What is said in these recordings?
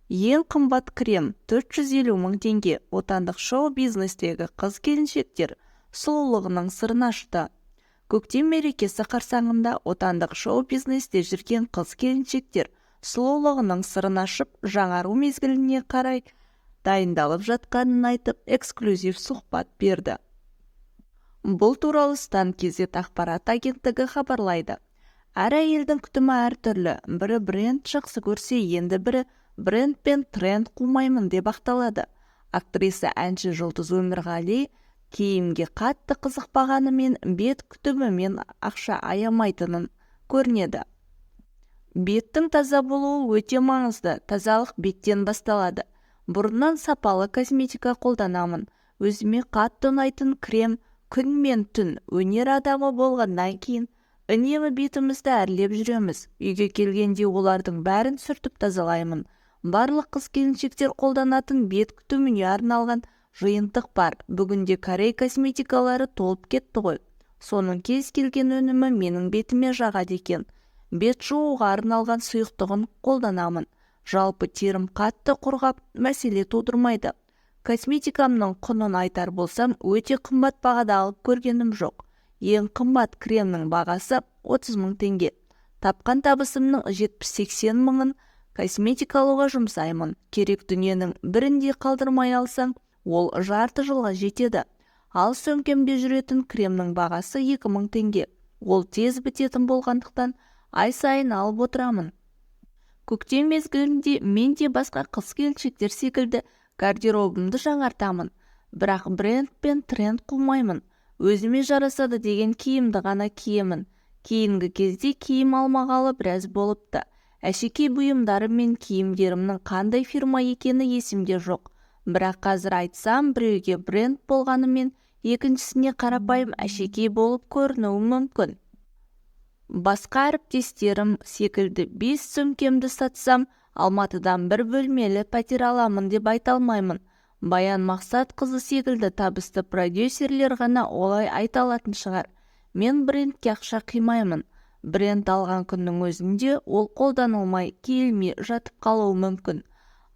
Ең қымбат крем 450 мың теңге. Отандық шоу-бизнестегі қыз-келіншектер сұлулығының сырын ашты. Көктем мерекесі қарсаңында отандық шоу-бизнесте жүрген қыз-келіншектер сұлулығының сырын ашып, жаңару мезгіліне қарай дайындалып жатқанын айтып, эксклюзив сұхбат берді. Бұл туралы Стан Кезет ақпарат агенттігі хабарлайды. Әр әйелдің күтімі әртүрлі. Бірі бренд жақсы көрсе, енді бірі бренд пен тренд қумаймын деп ақталады. Актриса әнші Жұлдыз Өмірғали киімге қатты қызықпағанымен бет күтімімен ақша аямайтынын көрінеді. Беттің таза болуы өте маңызды. Тазалық беттен басталады. Бұрыннан сапалы косметика қолданамын. Өзіме қатты ұнайтын крем күн мен түн. Өнер адамы болғаннан кейін үнемі бетімізді әрлеп жүреміз. Үйге келгенде олардың бәрін сүртіп тазалаймын. Барлық қыз-келіншектер қолданатын бет күтіміне арналған жиынтық бар. Бүгінде Корей косметикалары толып кетті ғой. Соның кез келген өнімі менің бетіме жағады екен. Бет жууға арналған сұйықтығын қолданамын. Жалпы терім қатты құрғап, мәселе тудырмайды. Косметикамның құнын айтар болсам, өте қымбат бағада алып көргенім жоқ. Ең қымбат кремнің бағасы 30 мың теңге. Тапқан табысымның 70-80 мыңын косметика алуға жұмсаймын. Керек дүниенің бірінде қалдырмай алсаң, ол жарты жылға жетеді. Ал сөмкемде жүретін кремнің бағасы 2 мың теңге. Ол тез бітетін болғандықтан ай сайын алып отырамын. Көктем мезгілінде мен де басқа қыз-келіншектер секілді гардеробымды жаңартамын. Бірақ бренд пен тренд қумаймын. Өзіме жарасады деген киімді ғана киемін. Кейінгі кезде киім алмағалы біраз болыпты. Әшекей бұйымдары мен киімдерімнің қандай фирма екені есімде жоқ. Бірақ қазір айтсам, біреуге бренд болғанымен, екіншісіне қарапайым әшекей болып көрінуі мүмкін. Басқа әріптестерім секілді 5 сөмкемді сатсам, Алматыдан бір бөлмелі пәтер аламын деп айта алмаймын. Баян Мақсат қызы секілді табысты продюсерлер ғана олай айта алатын шығар. Мен брендке ақша қимаймын. Бренд алған күннің өзінде ол қолданылмай, киілмей жатып қалуы мүмкін.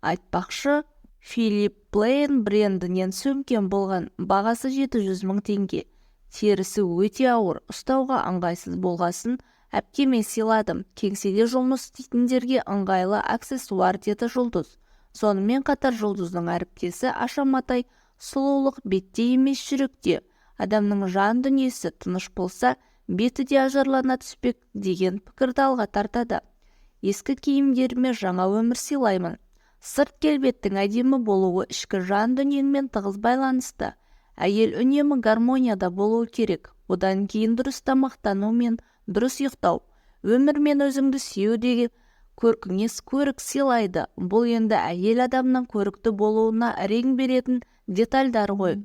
Айтпақшы, Philip Plein брендінен сөмкем болған, бағасы 700 мың теңге. Терісі өте ауыр, ұстауға ыңғайсыз болғасын, әпкеме сыйладым. Кеңседе жұмыс істейтіндерге ыңғайлы аксессуар деді Жұлдыз. Сонымен қатар Жұлдыздың әріптесі Аша Матай сұлулық бетте емес жүректе. Адамның жан дүниесі тыныш болса, беті де ажарлана түспек деген пікірді алға тартады. Ескі киімдеріме жаңа өмір сыйлаймын. Сырт келбеттің әдемі болуы ішкі жан дүниеңмен тығыз байланысты. Әйел үнемі гармонияда болуы керек. Одан кейін дұрыс тамақтану мен дұрыс ұйықтау. Өмір мен өзіңді сүю деген көркіңес көрік сыйлайды. Бұл енді әйел адамның көрікті болуына рең беретін детальдар ғой.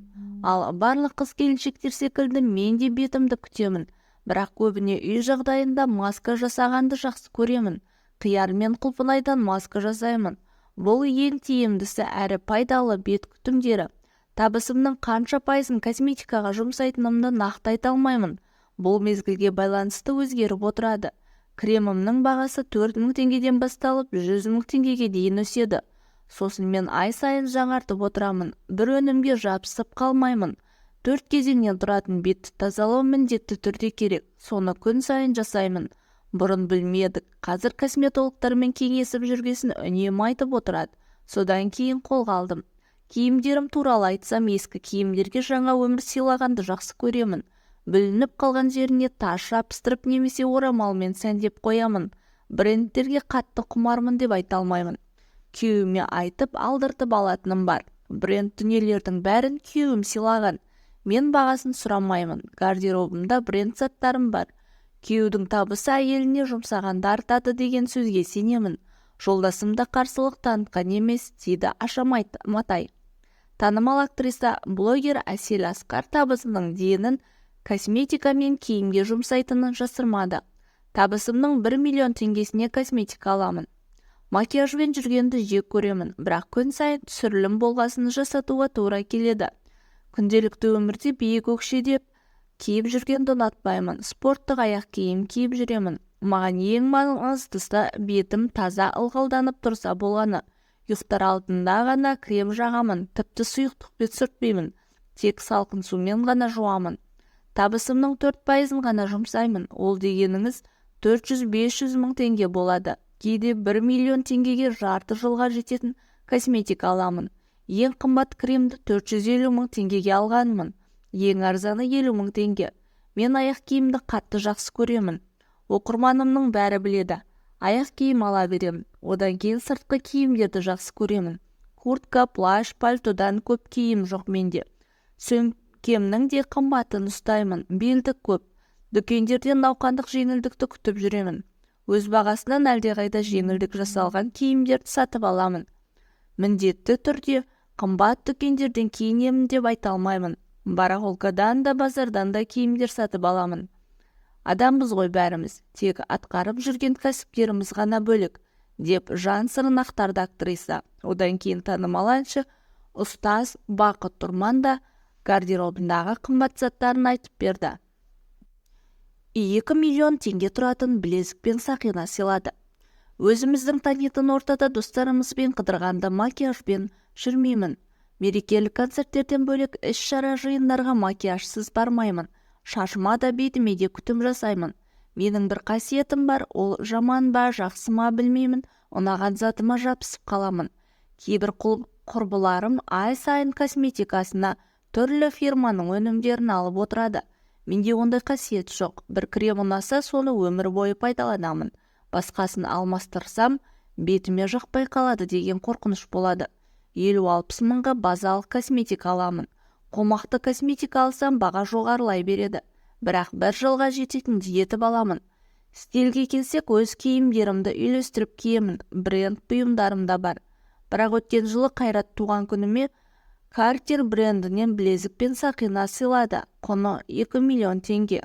Ал барлық қыз-келіншектер секілді мен де бетімді күтемін. Бірақ көбіне үй жағдайында маска жасағанды жақсы көремін. Қияр мен құлпынайдан маска жасаймын. Бұл ең тиімдісі әрі пайдалы бет күтімдері. Табысымның қанша пайызын косметикаға жұмсайтынымды нақты айта алмаймын. Бұл мезгілге байланысты өзгеріп отырады. Кремімнің бағасы 4 мың теңгеден басталып 100 мың теңгеге дейін өседі. Сосын мен ай сайын жаңартып отырамын. Бір өнімге жабысып қалмаймын. 4 кезеңнен тұратын бетті тазалау міндетті түрде керек. Соны күн сайын жасаймын. Бұрын білмедік. Қазір косметологтармен кеңесіп жүргесін үнемі айтып отырады. Содан кейін қолға алдым. Киімдерім туралы айтсам, ескі киімдерге жаңа өмір сыйлағанды жақсы көремін. Бүлініп қалған жеріне тас жабыстырып немесе орамалмен сәндеп қоямын. Брендтерге қатты құмармын деп айта алмаймын. Күйеуіме айтып алдыртып алатыным бар. Бренд дүниелердің бәрін күйеуім сыйлаған. Мен бағасын сұрамаймын. Гардеробымда бренд заттарым бар. Күйеудің табысы әйеліне жұмсағанды артады деген сөзге сенемін. Жолдасымда қарсылық танытқан емес, дейді Аша Матай. Танымал актриса, блогер Әсел Асқар табысының дейінін косметика мен киімге жұмсайтынын жасырмады. Табысымның 1 миллион теңгесіне косметика аламын. Макияжбен жүргенді жек көремін, бірақ күн сайын түсірілім болғасын жасатуға тура келеді. Күнделікті өмірде биік өкшедеп киіп жүргенді ұнатпаймын. Спорттық аяқ киім киіп жүремін. Маған ең маңыздысы бетім таза ылғалданып тұрса болғаны. ұйықтар алдында ғана крем жағамын, тіпті сұйықтықпен сүртпеймін, тек салқын сумен ғана жуамын. Табысымның 4%-ын ғана жұмсаймын. Ол дегеніңіз 400-500 мың теңге болады. Кейде 1 миллион теңгеге жарты жылға жететін косметика аламын. Ең қымбат кремді 450 мың теңгеге алғанмын. Ең арзаны 50 мың теңге. Мен аяқ киімді қатты жақсы көремін. Оқырманымның бәрі біледі. Аяқ киім ала беремін. Одан кейін сыртқы киімдерді жақсы көремін. Куртка, плащ, пальтодан көп киім жоқ менде. Сөмкемнің де қымбатын ұстаймын. Белдік көп. Дүкендерден науқандық жеңілдікті күтіп жүремін. Өз бағасынан әлдеқайда жеңілдік жасалған киімдерді сатып аламын. Міндетті түрде қымбат дүкендерден киінемін деп айта алмаймын. Барахолкадан да базардан да киімдер сатып аламын. Адамбыз ғой бәріміз, тек атқарып жүрген кәсіптеріміз ғана бөлік, деп жан сырын ақтарды актриса. Одан кейін танымал әнші ұстаз Бақыт Тұрман да гардеробындағы қымбат заттарын айтып берді. 2 миллион теңге тұратын білезік пен сақина сыйлады. Өзіміздің танитын ортада достарымызбен қыдырғанда макияжбен жүрмеймін. Мерекелік концерттерден бөлек іс-шара жиындарға макияжсыз бармаймын. Шашыма да бетіме де күтім жасаймын. Менің бір қасиетім бар, ол жаман ба, жақсы ма білмеймін, ұнаған затыма жабысып қаламын. Кейбір құрбыларым ай сайын косметикасына түрлі фирманың өнімдерін алып отырады. Менде ондай қасиет жоқ. Бір крем ұнаса, соны өмір бойы пайдаланамын. Басқасын алмастырсам, бетіме жақпай қалады деген қорқыныш болады. 50-60 мыңға базалық косметика аламын. Қомақты косметика алсам, баға жоғарылай береді. Бірақ бір жылға жететін диета аламын. Стильге келсек, өз киімдерімді үйлестіріп киемін. Бренд бұйымдарым да бар. Бірақ өткен жылы Қайрат туған күніме Cartier брендінен білезік пен сақина сыйлады. Құны 2 миллион теңге.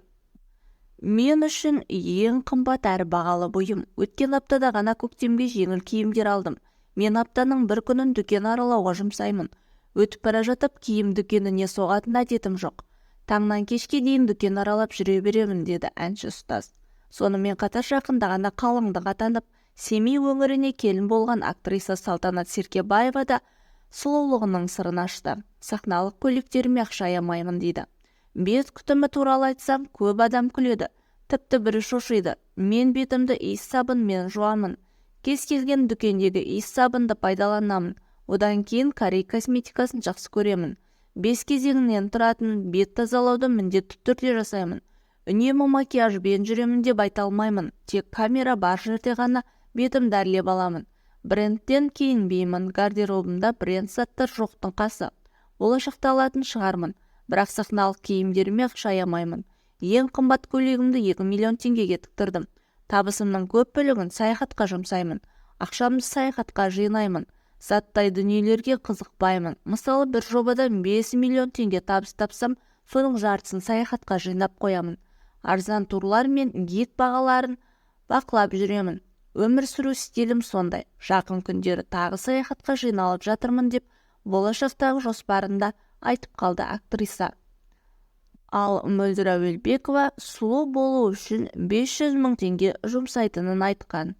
Мен үшін ең қымбат әрі бағалы бұйым. Өткен аптада ғана көктемге жеңіл киімдер алдым. Мен аптаның бір күнін дүкен аралауға жұмсаймын. Өтіп бара жатып киім дүкеніне соғатын әдетім жоқ. Таңнан кешке дейін дүкен аралап жүре беремін, деді әнші ұстаз. Сонымен қатар жақында ғана қалыңдық атанып, Семей өңіріне келін болған актриса Салтанат Серкебаева да сұлулығының сырын ашты. Сахналық көйлектеріме ақша аямаймын, дейді. Бет күтімі туралы айтсам, көп адам күледі. Тіпті бірі шошиды. Мен бетімді иіс сабынмен жуамын. Кез келген дүкендегі иіс сабынды пайдаланамын. Одан кейін Корей косметикасын жақсы көремін. 5 кезеңінен тұратын бет тазалауды міндетті түрде жасаймын. Үнемі макияжбен жүремін деп айта алмаймын. Тек камера бар жерде ғана бетімді әрлеп аламын. Брендтен киінбеймін. Гардеробымда бренд заттар жоқтың қасы. Болашақта алатын шығармын. Бірақ сахналық киімдеріме ақша аямаймын. Ең қымбат көйлегімді 2 миллион теңгеге тіктірдім. Табысымның көп бөлігін саяхатқа жұмсаймын. Ақшамды саяхатқа жинаймын. Заттай дүниелерге қызықпаймын. Мысалы, бір жобадан 5 миллион теңге табыс тапсам, соның жартысын саяхатқа жинап қоямын. Арзан турлар мен гид бағаларын бақылап жүремін. Өмір сүру стилім сондай. Жақын күндері тағы саяхатқа жиналып жатырмын деп болашақтағы жоспарында айтып қалды актриса. Ал Мөлдір Әуелбекова сұлу болу үшін 500 мың теңге жұмсайтынын айтқан.